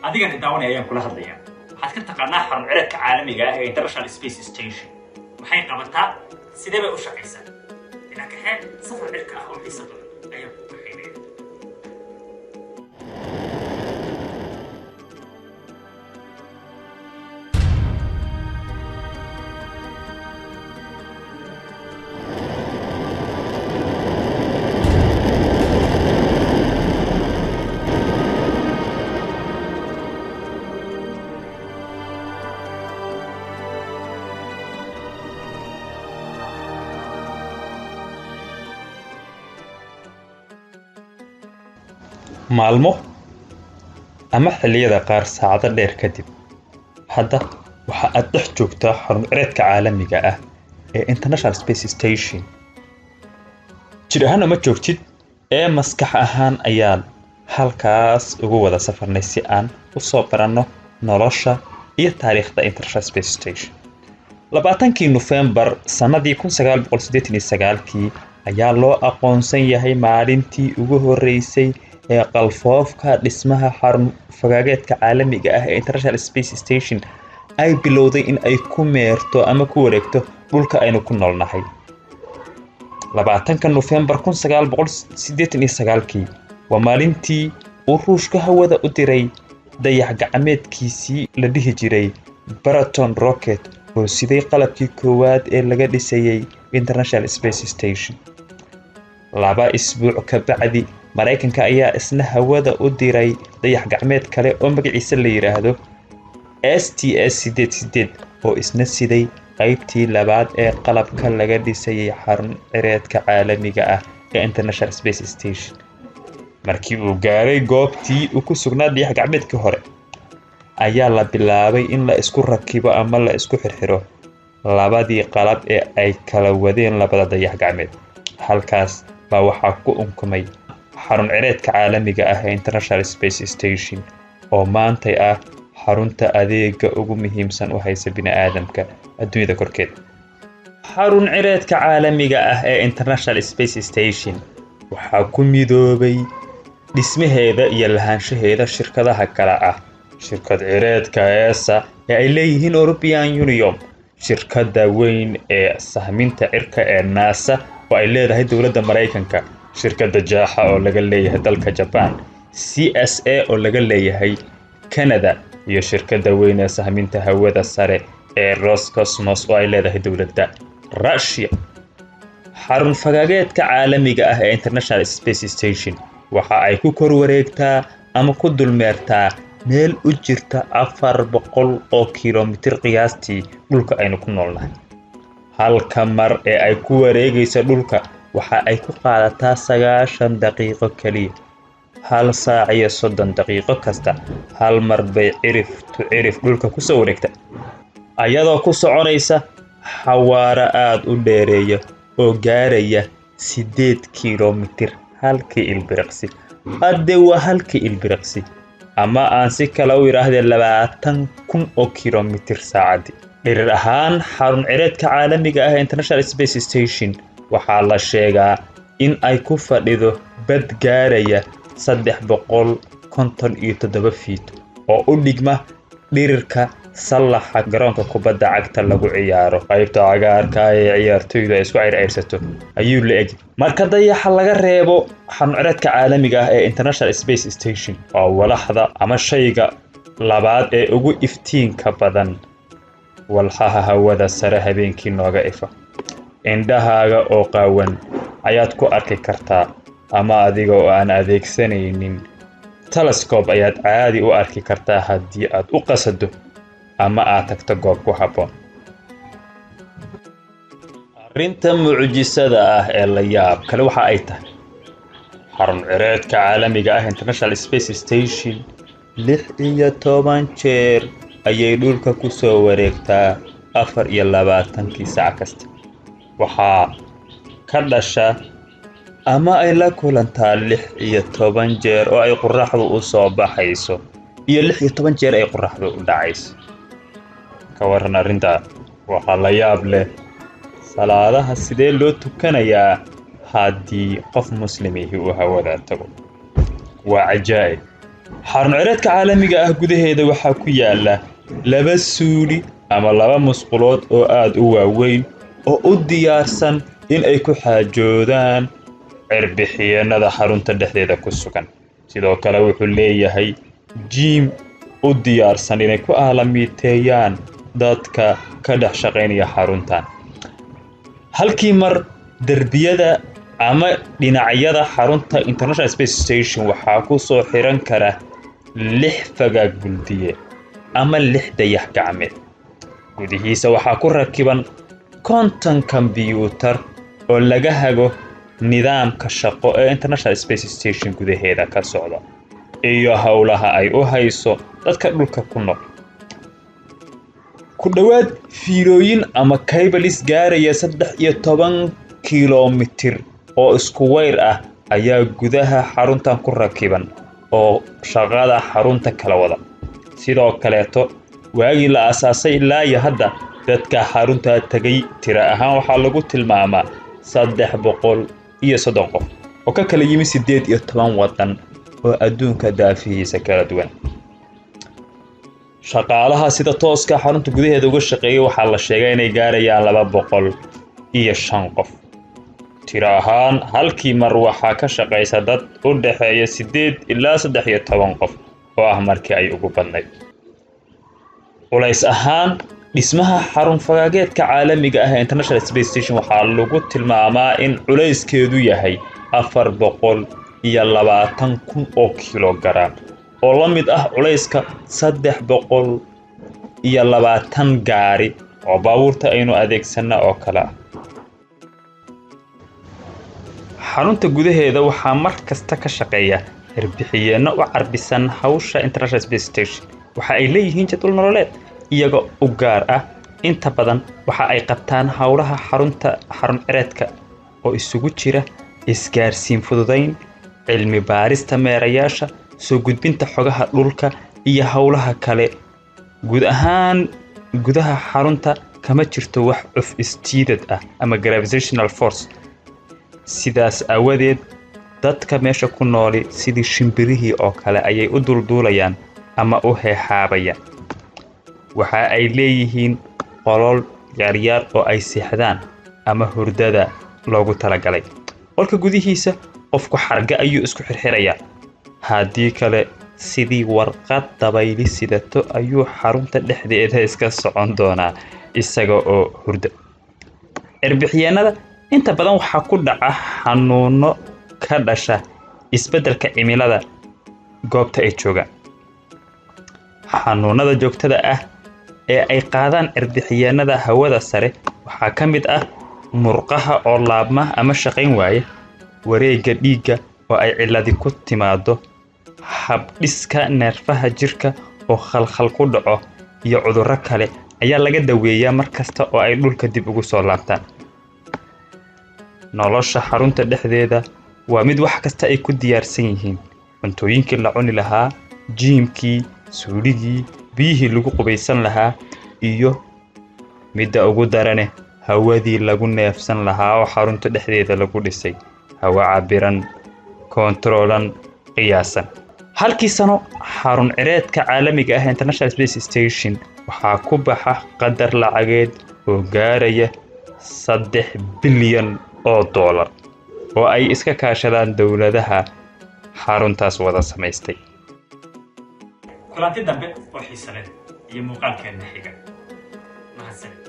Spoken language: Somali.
adigan daawanaya ayaan kula hadlayaa waxaad ka taqaanaa xarun cireedka caalamiga ah ee International Space Station waxay qabataa sidee bay u shaqaysaa dhinaca heer safar cirka ah oo xiiso badan ayaa ku baxaynaya maalmo ama xilliyada qaar saacado dheer kadib hadda waxa aad dhex joogtaa xarun cireedka caalamiga ah ee International Space Station jir ahaan ma joogtid ee maskax ahaan ayaan halkaas ugu wada safarnay si aan u soo baranno nolosha iyo taariikhda International Space Station 20 November sanadii 1989 ayaa loo aqoonsan yahay maalintii ugu horeysay ee qalfoofka dhismaha xarun fagaageedka caalamiga ah ee International Space Station ay bilowday in ay ku meerto ama ku wareegto dhulka aynu ku noolnahay 20 November 1989 waa maalintii uu Ruushka hawada u diray dayax gacmeedkiisii la dhihi jiray Proton rocket oo siday qalabkii koowaad ee laga dhisayay International Space Station 2 isbuuc ka bacdi Mareykanka ayaa isna hawada u diray dayax gacmeed kale oo magaciisa la yiraahdo STS-88 oo isna siday qaybtii labaad ee qalabka laga dhisayay xarun cireedka caalamiga ah ee International Space Station markii uu gaaray goobtii uu ku sugnaa dayax gacmeedkii hore ayaa la bilaabay in la isku rakibo ama la isku xirxiro labadii qalab ee ay kala wadeen labada dayax gacmeed halkaas baa waxaa ku unkumay xarun cireedka caalamiga ah ee International Space Station oo maanta ah xarunta adeega ugu muhiimsan u haysa bini'aadamka adduunyada korkeed xarun cireedka caalamiga ah ee International Space Station waxaa ku midoobay dhismaheeda iyo lahaanshaheeda shirkadaha kala ah shirkad cireedka ESA ee ay leeyihiin European Union shirkadda weyn ee sahminta cirka ee NASA oo ay leedahay dawladda Mareykanka shirkadda Jaaxa oo laga leeyahay dalka Japan CSA oo laga leeyahay Canada iyo shirkadda weyn ee sahminta hawada sare ee Roscosmos oo ay leedahay dawladda Russia xarun fagaageedka caalamiga ah ee International Space Station waxa ay ku kor wareegtaa ama ku dulmeertaa meel u jirta 400 oo kiiloomitir qiyaastii dhulka aynu ku noolnahay halka mar ee ay ku wareegayso dhulka waxa ay ku qaadataa 90 daqiiqo kaliya hal saac iyo 30 daqiiqo kasta hal mar bay cirif dhulka ku soo wareegta ayadoo ku soconaysa xawaare aad u dheereeya oo gaaraya 8 kiiloomitir halkii ilbiriqsi hadde waa halkii ilbiriqsi ama aan si kale u yiraahdee 20,000 oo kiiloomitir saacadii dhirir ahaan xarun cireedka caalamiga ah ee International Space Station waxaa la sheegaa in ay ku fadhido bad gaaraya 357 feet oo u dhigma dhirirka sallaxa garoonka kubadda cagta lagu ciyaaro qaybta cagaarka ee ciyaartoydu ay isku circirsato ayuu la eg marka dayaxa laga reebo xarun cireedka caalamiga ah ee International Space Station oo walaxda ama shayga labaad ee ugu iftiinka badan walxaha hawada sare habeenkii nooga ifa indhahaaga oo qaawan ayaad ku arki kartaa ama adiga oo aan adeegsanaynin telescope ayaad caadi u arki kartaa haddii aad u qasado ama aad tagto goob ku habboon arrinta mucjisada ah ee la yaab kale waxa ay tahay xarun cireedka caalamiga ah International Space Station 16 jeer ayay dhulka ku soo wareegtaa 24 saac kasta waxaa ka dhasha ama ay la kulantaa 16 jeer oo ay qorraxdu u soo baxayso iyo 16 jeer ay qorraxdu u dhacayso ka waran arrinta waxa la yaab leh salaadaha sidee loo tukanayaa haddii qof muslimihi uu hawada tago waa cajaa'ib xarun cireedka caalamiga ah gudaheeda waxaa ku yaala 2 suuli ama 2 musqulood oo aad u waaweyn oo u diyaarsan in ay ku xaajoodaan cirbixiyeenada xarunta dhexdeeda ku sugan. sidoo kale wuxuu leeyahay jiim u diyaarsan inay ku aalamiiteeyaan dadka ka dhex shaqaynaya xaruntan. halkii mar derbiyada ama dhinacyada xarunta International Space Station waxaa ku soo xiran kara 6 fagaag guldiye ama 6 dayax gacmeed. gudihiisa waxaa ku rakiban 50 kombiyuutar oo laga hago nidaamka shaqo ee International Space Station gudaheeda ka socda iyo hawlaha ay u hayso dadka dhulka ku nool. ku dhawaad fiilooyin ama cables gaaraya 13 kiiloomitir oo isku weyr ah ayaa gudaha xaruntan ku rakiban oo shaqada xarunta kala wada. sidoo kaleeto waagii la aasaasay ilaa iyo hadda dadka xarunta tagay tira ahaan waxaa lagu tilmaamaa 330 qof oo ka kala yimi 18 wadan oo adduunka daafihiisa kala duwan. shaqaalaha sida tooska xarunta gudaheeda uga shaqeeya waxaa la sheegay inay gaarayaan 205 qof. tira ahaan halkii mar waxaa ka shaqaysa dad u dhaxeeya 8 ilaa 13 qof oo ah markii ay ugu badnayd. culays ahaan dhismaha xarun fagaageedka caalamiga ah ee International Space Station waxaa lagu tilmaamaa in culayskeedu yahay 420,000 oo kilogaram oo la mid ah culayska 320 gaari oo baabuurta aynu adeegsana oo kale ah. xarunta gudaheeda waxaa mar kasta ka shaqeeya cirbixiyeenno u carbisan hawsha International Space Station. waxa ay leeyihiin jadwal nololeed iyaga u gaar ah. inta badan waxa ay qabtaan hawlaha xarun cireedka oo isugu jira isgaarsiin fududayn, cilmi baarista meerayaasha, soo gudbinta xogaha dhulka iyo hawlaha kale. guud ahaan gudaha xarunta kama jirto wax cuf istiidad ah ama gravitational force. sidaas aawadeed dadka meesha ku nooli sidii shimbirihii oo kale ayay u dulduulayaan ama u heehaabayaan. waxa ay leeyihiin qolol yaryar oo ay seexdaan ama hurdada loogu talagalay. qolka gudihiisa qofku xarga ayuu isku xirxirayaa. haddii kale sidii warqad dabayli sidato ayuu xarunta dhexdeeda iska socon doonaa isaga oo hurda. cirbixiyeenada inta badan waxaa ku dhaca xanuuno ka dhasha isbeddelka cimilada goobta ay joogaan. xanuunada joogtada ah ee ay qaadaan cirbixiyeenada hawada sare waxaa ka mid ah murqaha oo laabma ama shaqayn waaya, wareegga dhiigga oo ay cilladi ku timaado, habdhiska neerfaha jirka oo khalkhal ku dhaco iyo cudurro kale ayaa laga daweeyaa mar kasta oo ay dhulka dib ugu soo laabtaan. nolosha xarunta dhexdeeda waa mid wax kasta ay ku diyaarsan yihiin. cuntooyinkii la cuni lahaa, jiimkii, suuligii, biyihii lagu qubaysan lahaa iyo midda ugu darane hawadii lagu neefsan lahaa oo xarunta dhexdeeda lagu dhisay. hawa cabiran, koontaroolan, qiyaasan. halkii sano xarun cireedka caalamiga ah International Space Station waxaa ku baxa qadar lacageed oo gaaraya 3 bilyan oo dollar oo ay iska kaashadaan dawladaha xaruntaas wada samaystay. kulanti dambe oo xiiso leh iyo muuqaalkeena xiga. mahadsanid.